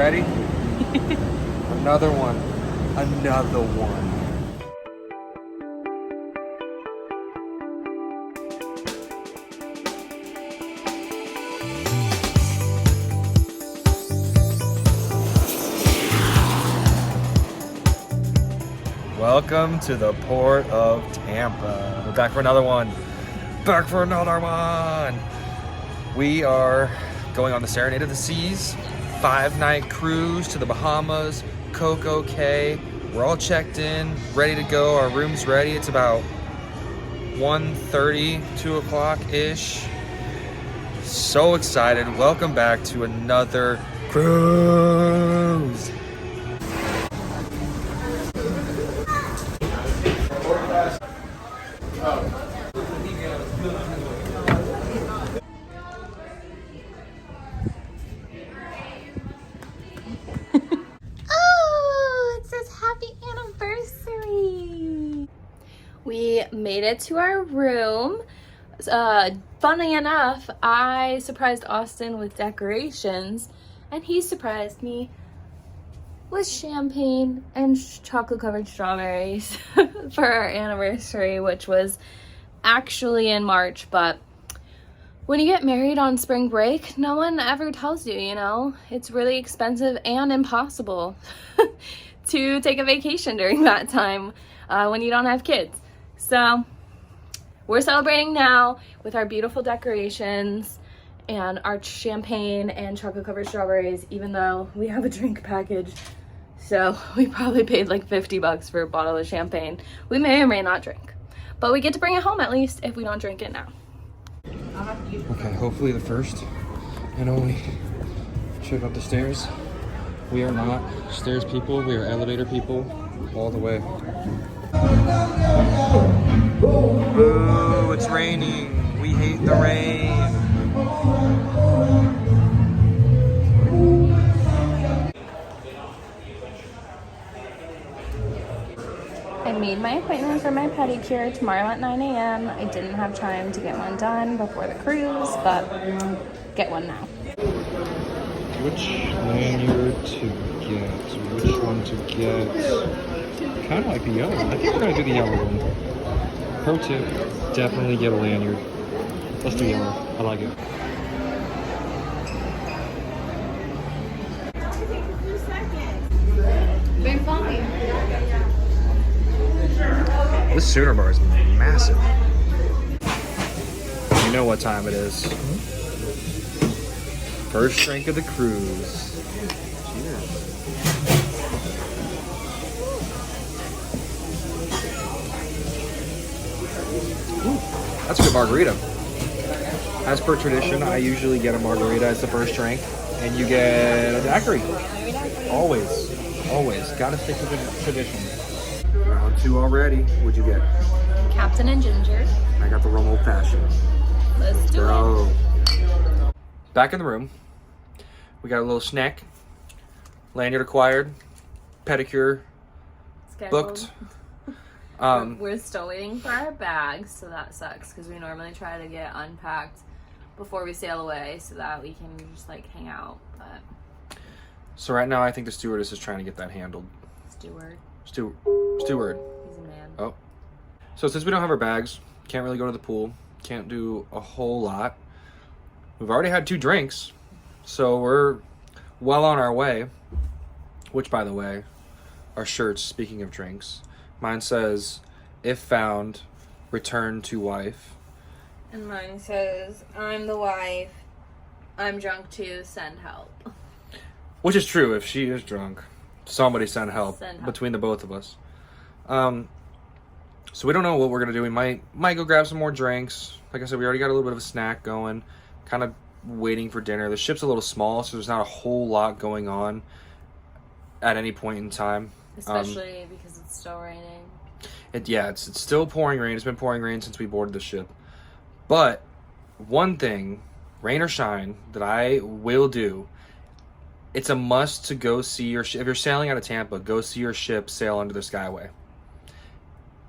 ready? Another one. Another one. Welcome to the port of Tampa. We're back for another one. Back for another one. We are going on the Serenade of the Seas, 5-night cruise to the Bahamas, Coco Cay. We're all checked in, ready to go. Our room's ready. It's about 1:30, 2 o'clock-ish. So excited. Welcome back to another cruise. Oh, it says happy anniversary. We made it to our room. Funny enough, I surprised Austin with decorations, and he surprised me with champagne and chocolate-covered strawberries for our anniversary, which was actually in March. But when you get married on spring break, no one ever tells you, you know, it's really expensive and impossible to take a vacation during that time when you don't have kids. So we're celebrating now with our beautiful decorations and our champagne and chocolate covered strawberries, even though we have a drink package. So we probably paid like $50 for a bottle of champagne. We may or may not drink, but we get to bring it home at least if we don't drink it now. Okay, hopefully the first and only trip up the stairs. We are not stairs people, we are elevator people all the way. Ooh, it's raining. We hate the rain. I made my appointment for my pedicure tomorrow at 9 a.m. I didn't have time to get one done before the cruise, but get one now. Which lanyard to get? Which one to get? Kind of like the yellow one. I think we're gonna do the yellow one. Pro tip, definitely get a lanyard. Let's do yellow. I like it. Big funny. This Sooner bar is massive. You know what time it is. First drink of the cruise. Cheers. Ooh, that's a good margarita. As per tradition, I usually get a margarita as the first drink, and you get a daiquiri. Always, always. Gotta stick to the tradition. Round 2 already. What'd you get? Captain and Ginger. I got the rum old fashioned. Let's do it. Back in the room. We got a little snack. Lanyard acquired. Pedicure booked. We're still waiting for our bags, so that sucks because we normally try to get unpacked before we sail away so that we can just like hang out. But So right now I think the stewardess is trying to get that handled. Steward. Steward. He's a man. Oh. So since we don't have our bags, can't really go to the pool, can't do a whole lot. We've already had 2 drinks, so we're well on our way. Which, by the way, our shirts, speaking of drinks, mine says, if found, return to wife. And mine says, I'm the wife. I'm drunk too. Send help. Which is true. If she is drunk, somebody send help, Send help. between the both of us. So we don't know what we're gonna do. We might go grab some more drinks. Like I said, we already got a little bit of a snack going. Kind of waiting for dinner. The ship's a little small, so there's not a whole lot going on at any point in time. Especially because it's still raining. It's still pouring rain. It's been pouring rain since we boarded the ship. But one thing, rain or shine, that I will do, it's a must to go see your ship. If you're sailing out of Tampa, go see your ship sail under the Skyway.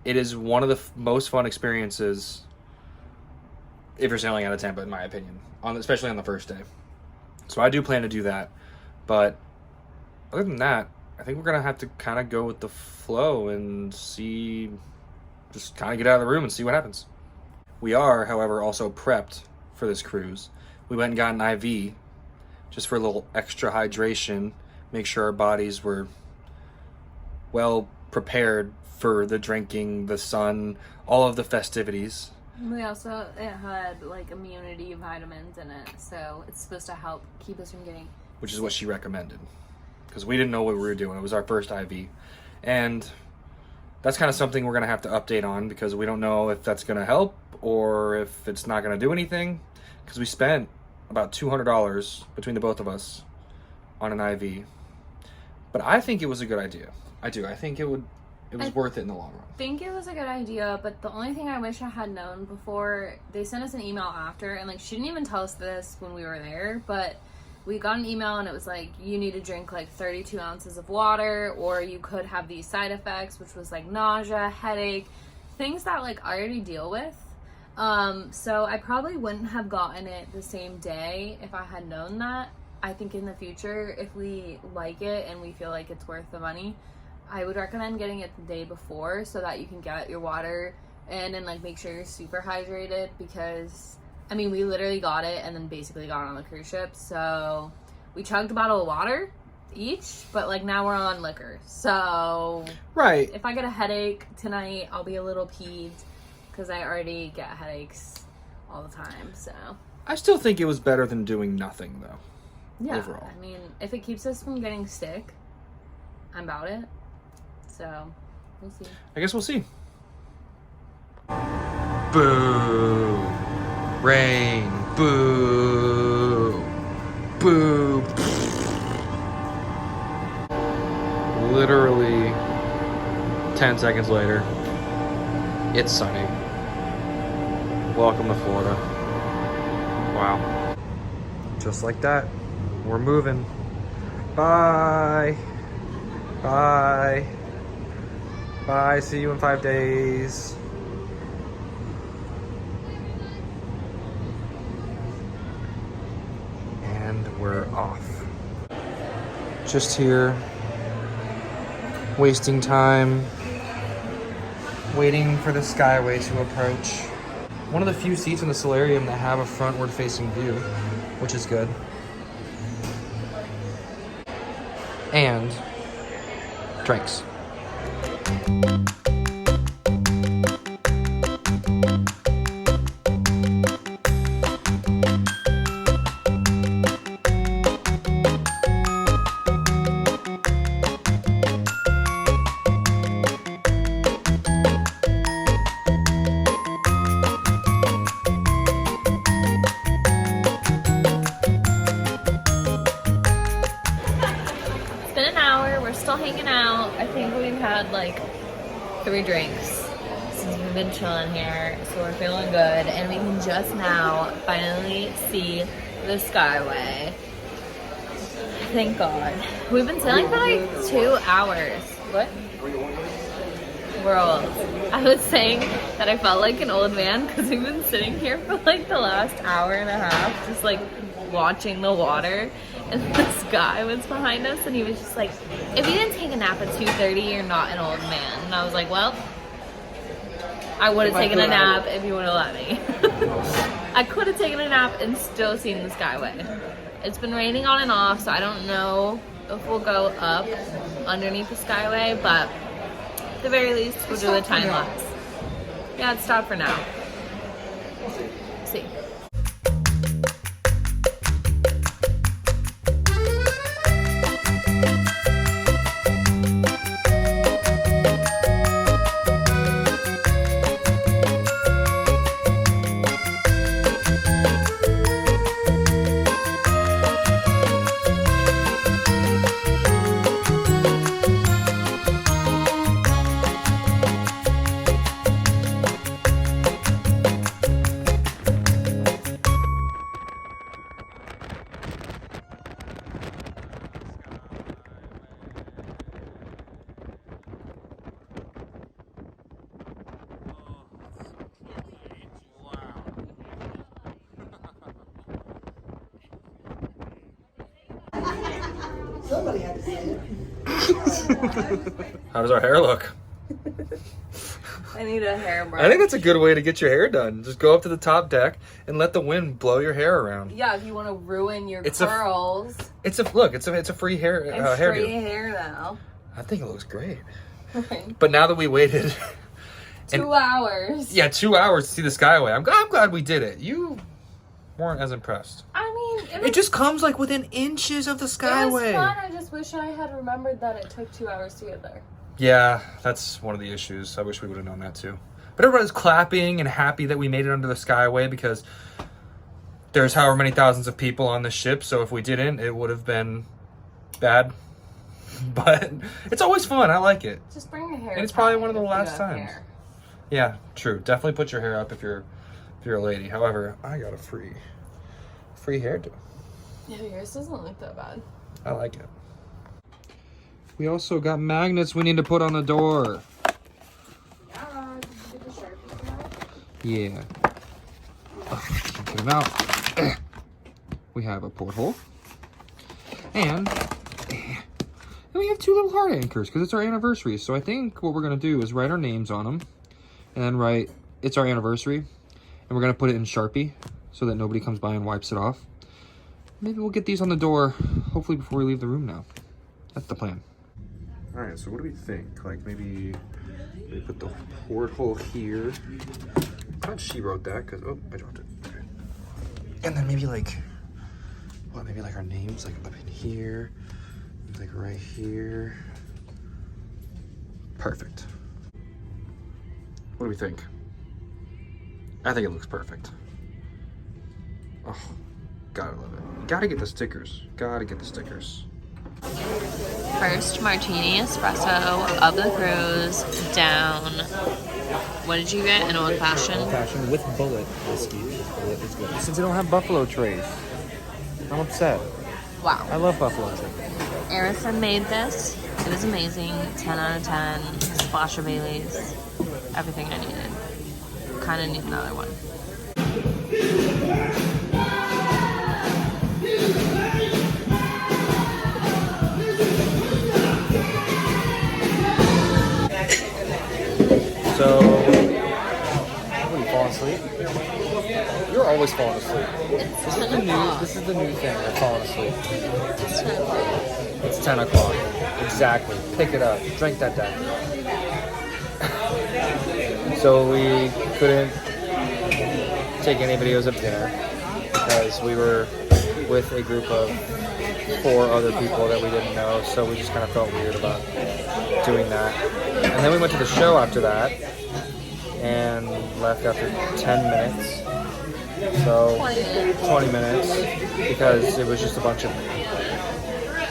It is one of the most fun experiences if you're sailing out of Tampa, in my opinion, especially on the first day. So I do plan to do that. But other than that, I think we're gonna have to kind of go with the flow and see, just kind of get out of the room and see what happens. We are, however, also prepped for this cruise. We went and got an IV just for a little extra hydration, make sure our bodies were well prepared for the drinking, the sun, all of the festivities. We also, it had like immunity vitamins in it, so it's supposed to help keep us from getting... Which is what she recommended, because we didn't know what we were doing. It was our first IV. And that's kind of something we're going to have to update on, because we don't know if that's going to help or if it's not going to do anything, because we spent about $200 between the both of us on an IV. But I think it was a good idea. I do. I think it was worth it in the long run. I think it was a good idea, but the only thing I wish I had known before, they sent us an email after, and like she didn't even tell us this when we were there, but we got an email and it was like, you need to drink like 32 ounces of water, or you could have these side effects, which was like nausea, headache, things that like I already deal with. So I probably wouldn't have gotten it the same day if I had known that. I think in the future, if we like it and we feel like it's worth the money, I would recommend getting it the day before so that you can get your water in and like make sure you're super hydrated, because I mean, we literally got it and then basically got on the cruise ship. So we chugged a bottle of water each, but like now we're on liquor. So right, if I get a headache tonight, I'll be a little peeved because I already get headaches all the time. So I still think it was better than doing nothing, though. Yeah, overall. I mean, if it keeps us from getting sick, I'm about it. So, we'll see. I guess we'll see. Boo. Rain. Boo. Boo. Literally 10 seconds later, it's sunny. Welcome to Florida. Wow. Just like that. We're moving. Bye. Bye. Bye. See you in 5 days. And we're off. Just here. Wasting time. Waiting for the Skyway to approach. One of the few seats in the solarium that have a frontward facing view, which is good. And drinks. Still hanging out. I think we've had like 3 drinks since we've been chilling here, so we're feeling good, and we can just now finally see the Skyway. Thank God. We've been sailing for like 2 hours. What? We're old. I was saying that I felt like an old man because we've been sitting here for like the last hour and a half just like watching the water, and this guy was behind us and he was just like, if you didn't take a nap at 2:30, you're not an old man. And I was like, well, I would have taken a nap if you would have let me. I could have taken a nap and still seen the Skyway. It's been raining on and off, so I don't know if we'll go up underneath the Skyway, but at the very least we'll do a time lapse. Yeah, it's stopped for now. See. Somebody had to say it. How does our hair look? I need a hair brush. I think that's a good way to get your hair done. Just go up to the top deck and let the wind blow your hair around. Yeah, if you want to ruin your It's curls. It's a free hair And hairdo. straight hair now. I think it looks great. But now that we waited 2 hours. Yeah, 2 hours to see the Skyway. I'm glad we did it. You weren't as impressed. I mean, It just comes like within inches of the it was Skyway. fun. I just wish I had remembered that it took 2 hours to get there. Yeah, that's one of the issues. I wish we would have known that too. But everybody's clapping and happy that we made it under the Skyway because there's however many thousands of people on the ship. So if we didn't, it would have been bad. But it's always fun. I like it. Just bring your hair. And it's probably tied one of the if you last have times. hair. Yeah, true. Definitely put your hair up if you're a lady. However, I got a free hairdo. Yeah, yours doesn't look that bad. I like it. We also got magnets we need to put on the door. Yeah, did you get the Sharpie out? Yeah. Can't get them out. We have a porthole. And we have 2 little heart anchors because it's our anniversary. So I think what we're going to do is write our names on them. And then write, it's our anniversary. And we're going to put it in Sharpie so that nobody comes by and wipes it off. Maybe we'll get these on the door, hopefully before we leave the room now. That's the plan. All right, so what do we think? Like maybe put the porthole here. I thought she wrote that because, oh, I dropped it. Okay. And then maybe like, what, maybe like our names like up in here, like right here. Perfect. What do we think? I think it looks perfect. Oh, gotta love it. Gotta get the stickers. Gotta get the stickers. First martini espresso of the cruise down. What did you get? An old fashioned? Old fashioned with bullet whiskey. Bullet is good. Since they don't have buffalo trays, I'm upset. Wow. I love buffalo trays. Arison made this. It was amazing. 10 out of 10. Splash of Bailey's. Everything I needed. Kind of need another one. So, what, are you falling asleep? You're always falling asleep. This is the new thing. You're falling asleep. It's 10 o'clock. It's 10 o'clock. Exactly. Pick it up. Drink that down. So we couldn't take any videos of dinner because we were with a group of 4 other people that we didn't know, so we just kind of felt weird about doing that. And then we went to the show after that and left after 10 minutes. So 20 minutes because it was just a bunch of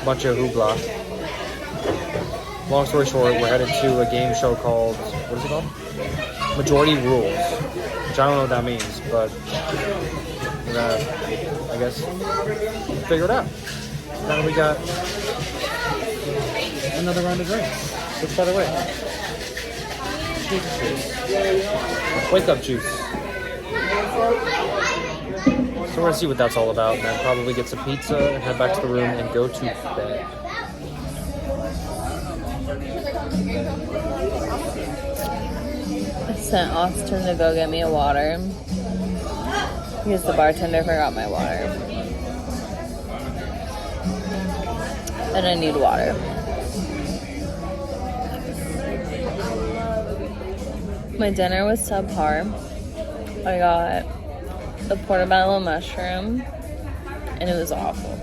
hoopla. Long story short, we're headed to a game show called, what is it called? Majority Rules, which I don't know what that means, but we're gonna, I guess, figure it out. Now we got another round of drinks. Which, by the way, Jesus juice. Wake up juice. So we're gonna see what that's all about, and then probably get some pizza and head back to the room and go to bed. I sent Austin to go get me a water because the bartender forgot my water. And I need water. My dinner was subpar. I got a portobello mushroom and it was awful.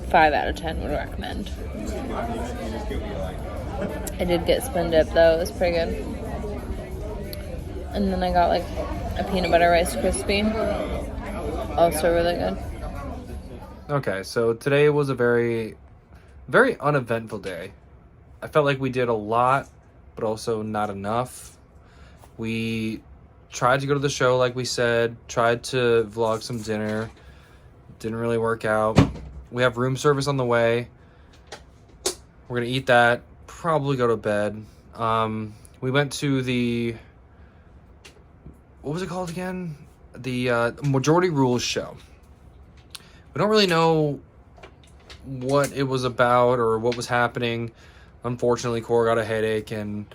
5 out of 10 would recommend. I did get spin dip though, it was pretty good. And then I got like a peanut butter Rice Krispie. Also really good. Okay, so today was a very, very uneventful day. I felt like we did a lot, but also not enough. We tried to go to the show like we said, tried to vlog some dinner. Didn't really work out. We have room service on the way. We're gonna eat that, probably go to bed. We went to the, what was it called again? The Majority Rules show. We don't really know what it was about or what was happening. Unfortunately, Cora got a headache and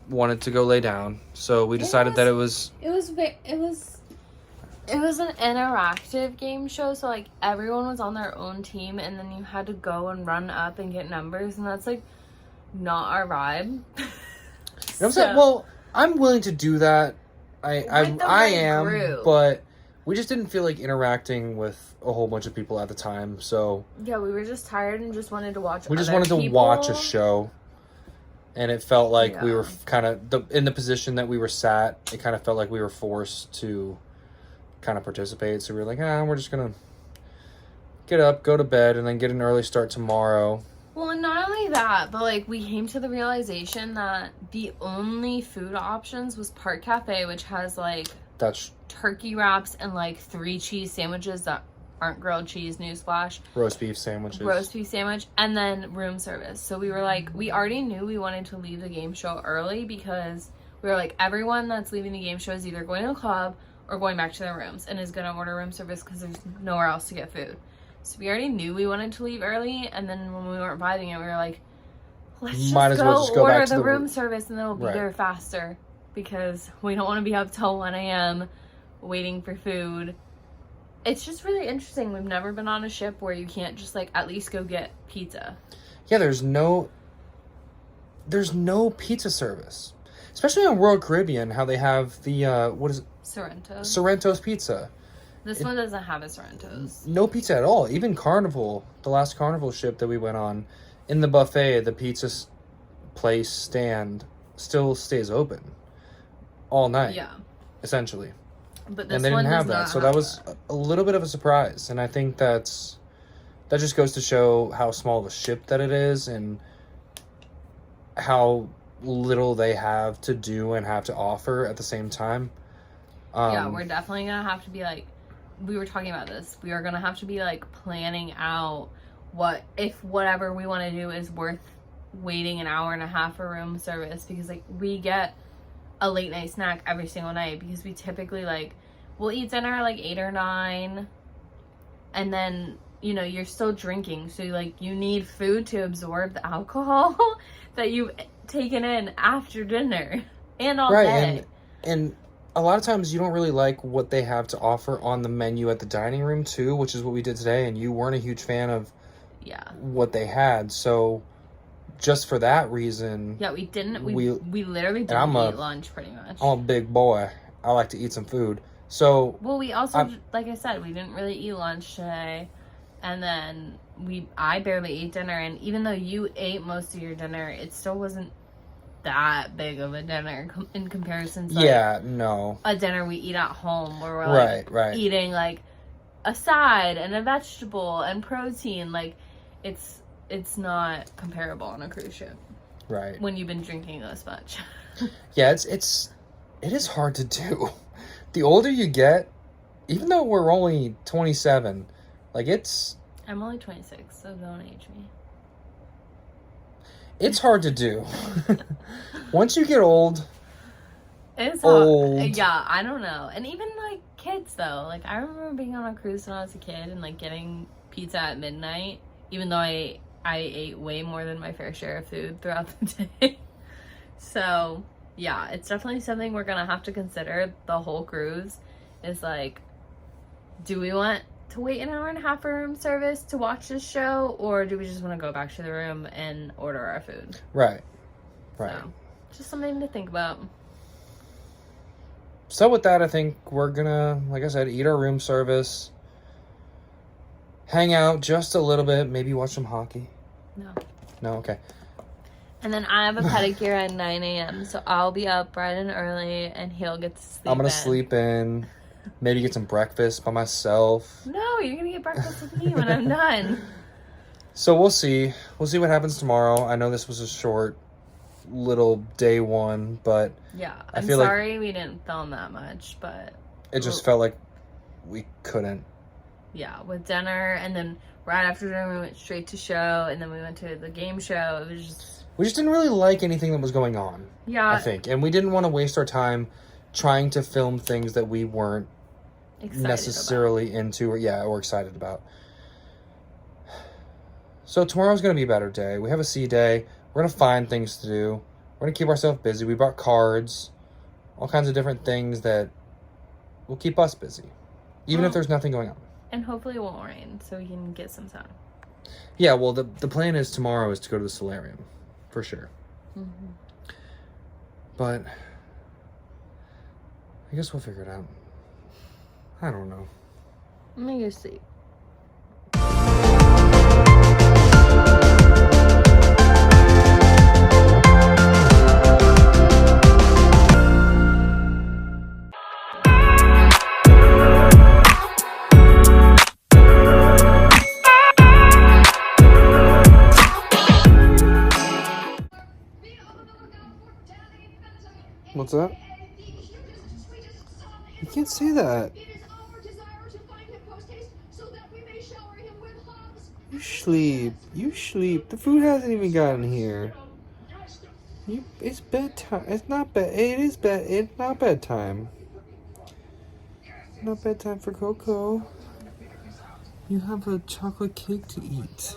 wanted to go lay down. So we decided that it was an interactive game show, so like everyone was on their own team, and then you had to go and run up and get numbers, and that's like not our vibe. I'm saying, well, I'm willing to do that. I am, group. But we just didn't feel like interacting with a whole bunch of people at the time. So yeah, we were just tired and just wanted to watch. We just wanted to watch a show, and it felt like we were kind of in the position that we were sat. It kind of felt like we were forced to kind of participate. So we were like, we're just gonna get up, go to bed, and then get an early start tomorrow. Well, and not only that, but like we came to the realization that the only food options was Park Cafe, which has like turkey wraps and like 3 cheese sandwiches that aren't grilled cheese, newsflash. Roast beef sandwiches. Roast beef sandwich, and then room service. So we were like, we already knew we wanted to leave the game show early because we were like, everyone that's leaving the game show is either going to the club or going back to their rooms and is going to order room service because there's nowhere else to get food. So we already knew we wanted to leave early, and then when we weren't vibing it, we were like, let's just go order the room service, and then we'll be there faster because we don't want to be up till 1 a.m. waiting for food. It's just really interesting. We've never been on a ship where you can't just like at least go get pizza. Yeah, there's no pizza service, especially on Royal Caribbean. How they have the what is it? Sorrento's pizza. This one doesn't have a Sorrento's. No pizza at all. Even Carnival, the last Carnival ship that we went on, in the buffet, the pizza place stand still stays open all night. Yeah. Essentially. But this and they didn't have that. So that was a little bit of a surprise. And I think that just goes to show how small of a ship that it is and how little they have to do and have to offer at the same time. Yeah, we're definitely going to have to be like, we were talking about this. We are going to have to be like planning out if whatever we want to do is worth waiting an hour and a half for room service, because like we get a late night snack every single night because we typically like we'll eat dinner at like 8 or 9, and then you're still drinking, so like you need food to absorb the alcohol that you've taken in after dinner and all day. And a lot of times you don't really like what they have to offer on the menu at the dining room too, which is what we did today, and you weren't a huge fan of what they had. So just for that reason, we didn't. We literally didn't eat lunch pretty much. I'm a big boy. I like to eat some food. So we also, like I said, we didn't really eat lunch today, and then I barely ate dinner. And even though you ate most of your dinner, it still wasn't that big of a dinner in comparison to a dinner we eat at home where we're like eating like a side and a vegetable and protein. Like it's not comparable on a cruise ship, right? When you've been drinking this much. Yeah, it is hard to do. The older you get, even though we're only 27, like I'm only 26, so don't age me. It's hard to do. Once you get old, it's old. Yeah, I don't know. And even like kids though, like I remember being on a cruise when I was a kid and like getting pizza at midnight, even though I ate way more than my fair share of food throughout the day. So yeah, it's definitely something we're gonna have to consider the whole cruise. Is like, do we want to wait an hour and a half for room service to watch this show, or do we just want to go back to the room and order our food? Right. So, just something to think about. So with that, I think we're gonna, like I said, eat our room service, hang out just a little bit, maybe watch some hockey. No, okay. And then I have a pedicure at 9 a.m., so I'll be up bright and early, and he'll get to sleep. I'm gonna sleep in. Maybe get some breakfast by myself. No, you're gonna get breakfast with me when I'm done. So we'll see. We'll see what happens tomorrow. I know this was a short little day one, but I'm sorry we didn't film that much, but it just felt like we couldn't. Yeah, with dinner, and then right after dinner we went straight to show, and then we went to the game show. It was just we just didn't really like anything that was going on. Yeah, I think, and we didn't want to waste our time trying to film things that we weren't necessarily into or excited about. So tomorrow's going to be a better day. We have a sea day. We're going to find things to do. We're going to keep ourselves busy. We brought cards, all kinds of different things that will keep us busy, even if there's nothing going on. And hopefully it won't rain, so we can get some sun. Yeah, well, the plan is tomorrow is to go to the solarium, for sure. Mm-hmm. But I guess we'll figure it out. I don't know. Let me go sleep. What's that? You can't say that. You sleep. You sleep. The food hasn't even gotten here. It's bedtime. It's not bed. It is bed. It's not bedtime. Not bedtime for Coco. You have a chocolate cake to eat.